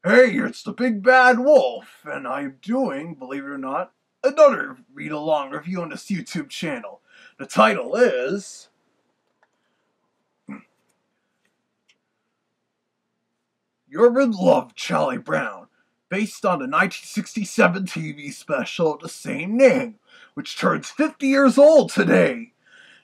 Hey, it's the Big Bad Wolf, and I'm doing, believe it or not, another read-along review on this YouTube channel. The title is You're in Love, Charlie Brown, based on the 1967 TV special of the same name, which turns 50 years old today.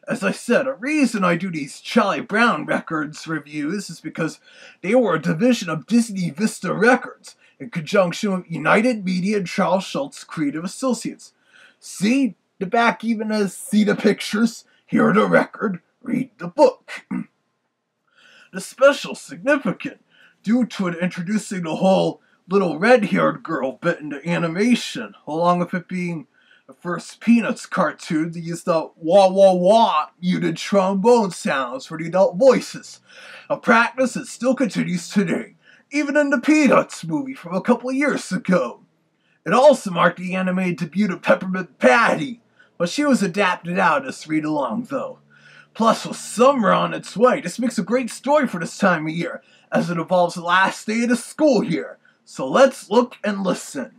As I said, a reason I do these Charlie Brown Records reviews is because they were a division of Disney Vista Records in conjunction with United Media and Charles Schulz Creative Associates. See the back even as see the pictures, hear the record, read the book. The special's significant due to it introducing the whole little red-haired girl bit into animation, along with it being the first Peanuts cartoon to use the wah-wah-wah muted trombone sounds for the adult voices, a practice that still continues today, even in the Peanuts movie from a couple of years ago. It also marked the animated debut of Peppermint Patty, but she was adapted out as read-along though. Plus, with summer on its way, this makes a great story for this time of year, as it involves the last day of the school year. So let's look and listen.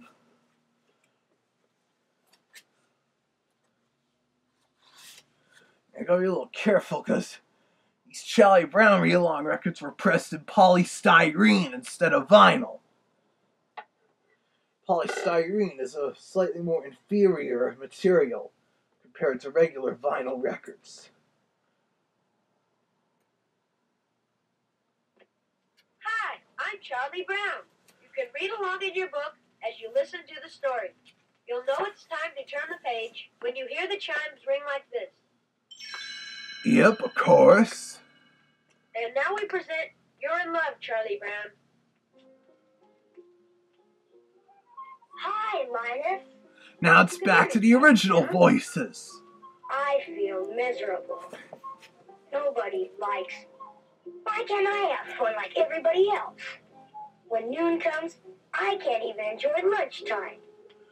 I gotta be a little careful, because these Charlie Brown read-along records were pressed in polystyrene instead of vinyl. Polystyrene is a slightly more inferior material compared to regular vinyl records. Hi, I'm Charlie Brown. You can read along in your book as you listen to the story. You'll know it's time to turn the page when you hear the chimes ring like this. Yep, of course. And now we present You're in Love, Charlie Brown. Hi, Linus. Now it's back to the original voices. I feel miserable. Nobody likes me. Why can't I have fun like everybody else? When noon comes, I can't even enjoy lunchtime.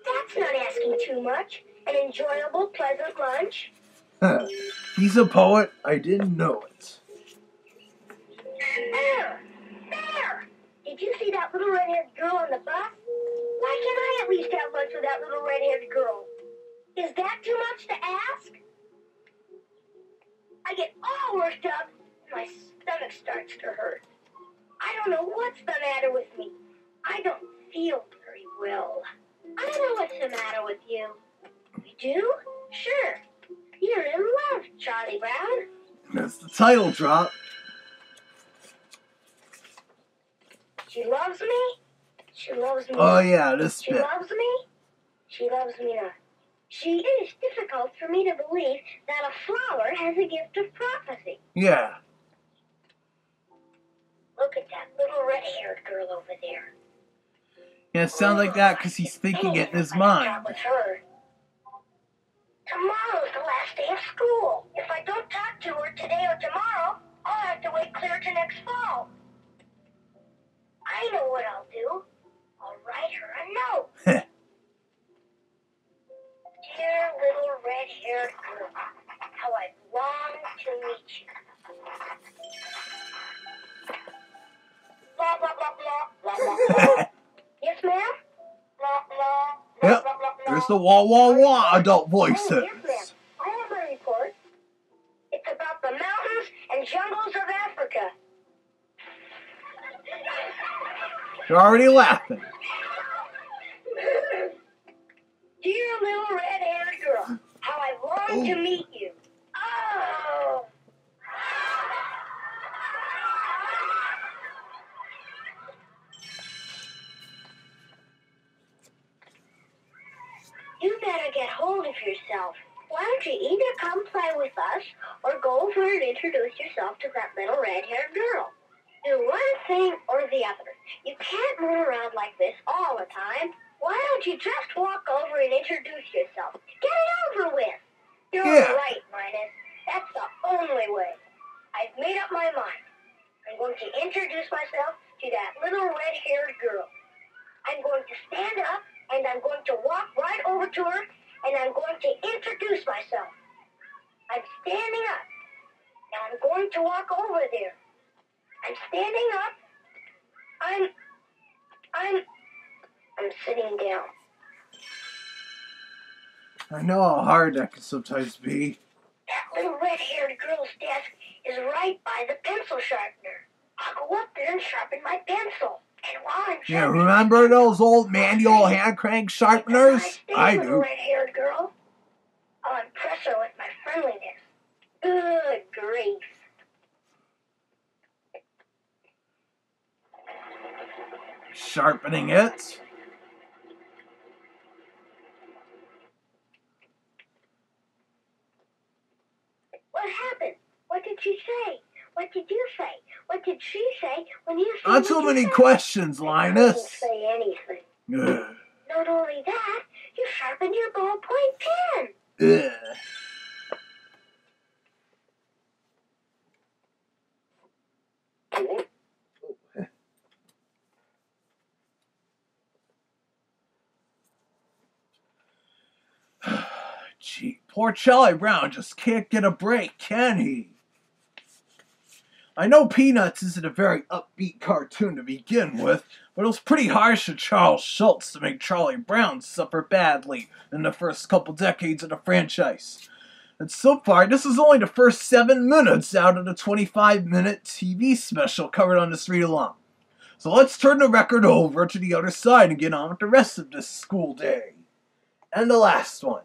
That's not asking too much. An enjoyable, pleasant lunch. He's a poet. I didn't know it. There! Did you see that little red-haired girl on the bus? Why can't I at least have lunch with that little red-haired girl? Is that too much to ask? I get all worked up, and my stomach starts to hurt. I don't know what's the matter with me. I don't feel very well. I know what's the matter with you. You do? Sure. You're in love, Charlie Brown. That's the title drop. She loves me. She loves me. Oh yeah, this She bit. loves me. She loves me not. It is difficult for me to believe that a flower has a gift of prophecy. Yeah. Look at that little red-haired girl over there. Yeah, it sounds like that because he's thinking it in his mind. With her. Tomorrow's the last day of school. If I don't talk to her today or tomorrow, I'll have to wait clear to next fall. I know what I'll do. I'll write her a note. Dear little red-haired girl, how I long to meet you. Blah, blah, blah, blah, blah, blah, blah. Yes, ma'am? Blah, blah, Yep. blah, blah, blah, There's blah. the wah wah wah adult voices. Oh, yes, ma'am. I have a report. It's about the mountains and jungles of Africa. You're already laughing. Dear little red-haired girl, how I long to meet you. Oh! You better get hold of yourself. Why don't you either come play with us or go over and introduce yourself to that little red-haired girl? Do one thing or the other. You can't moon around like this all the time. Why don't you just walk over and introduce yourself? Get it over with. You're right, Linus. That's the only way. I've made up my mind. I'm going to introduce myself to that little red-haired girl. I'm going to stand up, and I'm going to walk right over to her, and I'm going to introduce myself. I'm standing up. Now I'm going to walk over there. I'm standing up. I'm sitting down. I know how hard that can sometimes be. That little red-haired girl's desk is right by the pencil sharpener. I'll go up there and sharpen my pencil. And while I'm Yeah, sharpening, remember those old manual hand crank sharpeners? I little do. red-haired girl. I'll impress her with my friendliness. Good grief. Sharpening it. What happened? What did she say? What did you say? What did she say when you said Not too many questions, Linus. I didn't say anything. Ugh. Not only that, you sharpened your ballpoint pen. Ugh. Gee, poor Charlie Brown just can't get a break, can he? I know Peanuts isn't a very upbeat cartoon to begin with, but it was pretty harsh of Charles Schulz to make Charlie Brown suffer badly in the first couple decades of the franchise. And so far, this is only the first 7 minutes out of the 25-minute TV special covered on this read-along. So let's turn the record over to the other side and get on with the rest of this school day. And the last one.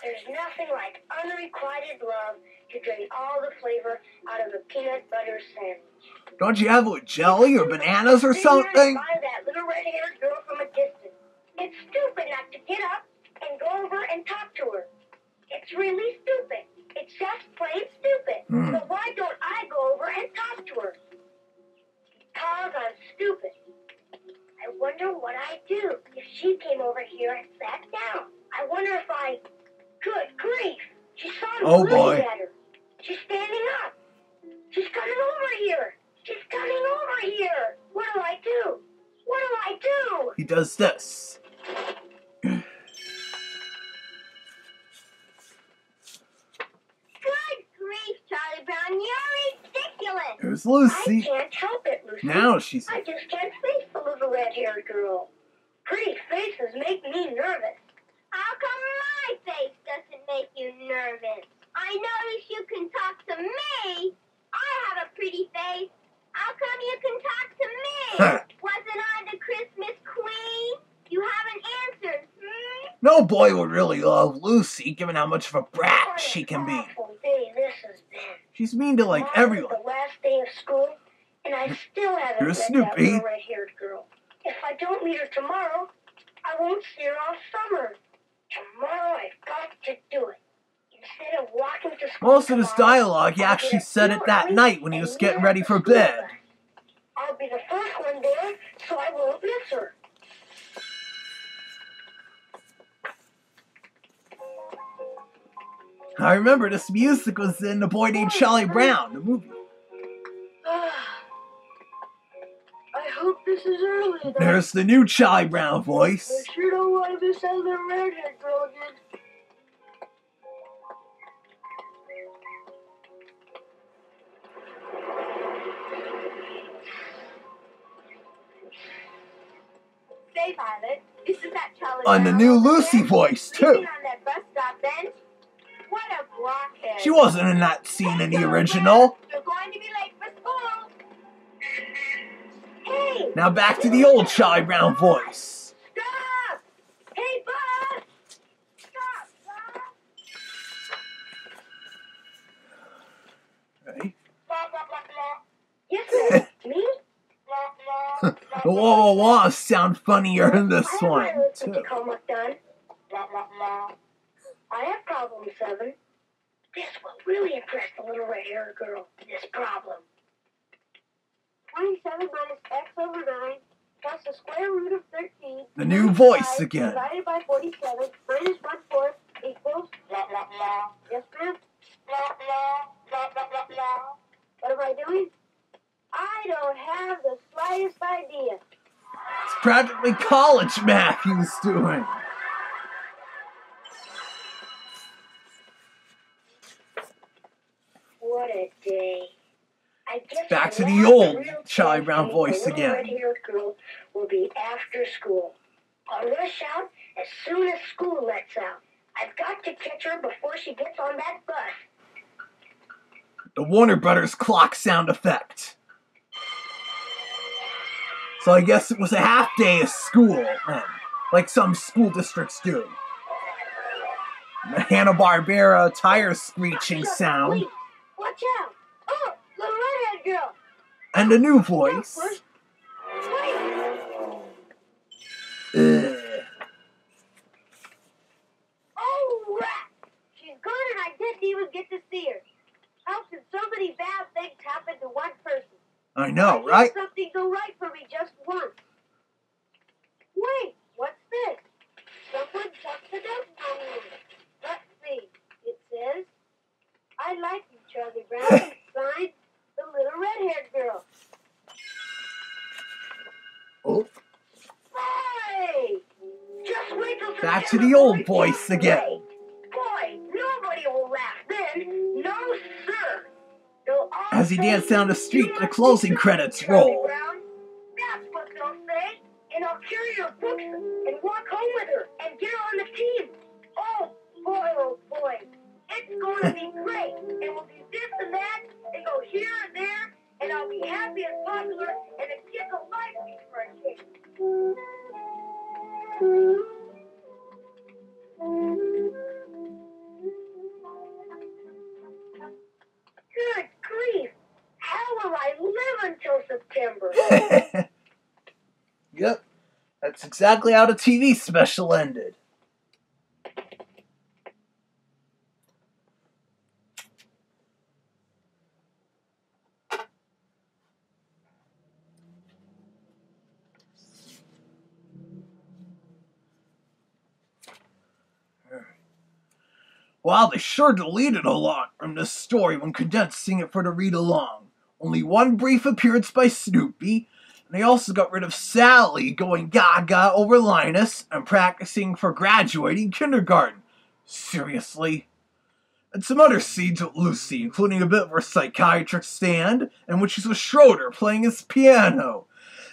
There's nothing like unrequited love to drain all the flavor out of a peanut butter sandwich. Don't you have it with jelly or bananas or something? By that little red-haired girl from a distance. It's stupid not to get up and go over and talk to her. It's really stupid. It's just plain stupid. So why don't I go over and talk to her? Because I'm stupid. I wonder what I'd do if she came over here and sat down. I wonder if I... Good grief! She saw me looking at her. She's standing up. She's coming over here. She's coming over here. What do I do? What do I do? He does this. Good grief, Charlie Brown. You're ridiculous. Here's Lucy. I can't help it, Lucy. Now she's... I just can't face the little red-haired girl. Pretty faces make me nervous. How come my face doesn't make you nervous? I notice you can talk to me. I have a pretty face. How come you can talk to me? Wasn't I the Christmas queen? You haven't answered, No boy would really love Lucy, given how much of a brat What she can be. an awful day this has been. She's mean to like everyone. The last day of school, and I still haven't Here's met Snoopy. that little red-haired girl. If I don't meet her tomorrow, I won't see her all summer. Tomorrow I've got to do it. Instead of walking to school Most of his dialogue, he actually said it that night when he was getting ready for bed. I'll be the first one there, so I won't miss her. I remember this music was in The Boy Named Charlie Brown, the movie. I hope this is early, though. There's the new Charlie Brown voice. I sure don't want to miss out the redhead girl again. Say, Violet, this is that Charlie On the Brown new over Lucy there, voice, sleeping too. on that bus stop bench. What a blockhead. She wasn't in that scene in the original. You're going to be late for school. Hey! Now back to the old Charlie Brown voice. Stop! Hey, bus! Stop, bus! Right? Blah, blah, blah, blah. Yes, sir. Me? Blah, blah, blah, The wah wah wah sound funnier in this one, too. Done. Blah, blah, blah. I have problem 7. This will really impress the little red-haired girl. This problem. 27 minus x over 9 plus the square root of 13. The new voice again. Divided by 47 minus 1/4 equals blah, blah, blah. Yes, ma'am? Blah, blah, blah, blah, blah, blah. What am I doing? I don't have the slightest idea. It's practically college math he was doing. day. I guess Back to the the last old real Charlie chance Brown to meet voice the little again. red-haired girl will be after school. I'll rush out as soon as school lets out. I've got to catch her before she gets on that bus. The Warner Brothers clock sound effect. So I guess it was a half day of school then, like some school districts do. The Hanna-Barbera tire screeching sound. Wait, watch out! Oh, little redhead girl! And a new voice. Wait! Oh, rat! She's gone and I didn't even get to see her. How can so many bad things happen to one person? I know, Why right? can't something go right for me just once? Wait, what's this? Someone tucked it up on me. Let's see. It says, I like you, Charlie Brown. Signed, the little red-haired girl. Oh, Hey! Just wait till back to September, the old boys. voice Just again. wait. Boy, nobody will laugh then. No, sir. They'll all As he say, danced down the street, "You the must closing be credits Charlie roll. Brown." That's what they'll say. And I'll carry your books and walk home with her and get her on the team. Oh boy. It's going to be great. And we'll do this and that and go here and there. And I'll be happy and popular and a kick of life for a kid. Good grief! How will I live until September? Yep, that's exactly how the TV special ended. Wow, they sure deleted a lot from this story when condensing it for the read-along. Only one brief appearance by Snoopy, and they also got rid of Sally going gaga over Linus and practicing for graduating kindergarten. Seriously? And some other scenes with Lucy, including a bit of her psychiatrist stand, in which she's with Schroeder playing his piano,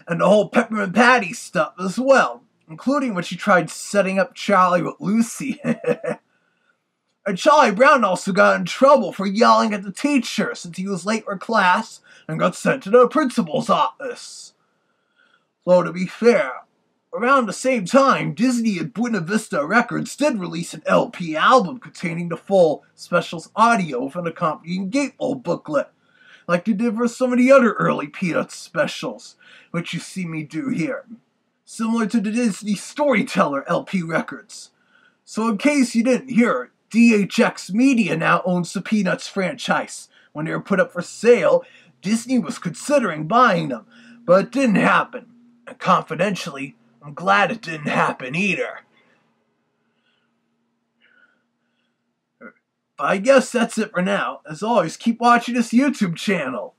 and the whole Peppermint Patty stuff as well, including when she tried setting up Charlie with Lucy. And Charlie Brown also got in trouble for yelling at the teacher since he was late for class and got sent to the principal's office. Though to be fair, around the same time, Disney and Buena Vista Records did release an LP album containing the full specials audio with an accompanying gatefold booklet, like they did for some of the other early Peanuts specials, which you see me do here. Similar to the Disney Storyteller LP records. So in case you didn't hear it, DHX Media now owns the Peanuts franchise. When they were put up for sale, Disney was considering buying them, but it didn't happen. And confidentially, I'm glad it didn't happen either. But I guess that's it for now. As always, keep watching this YouTube channel.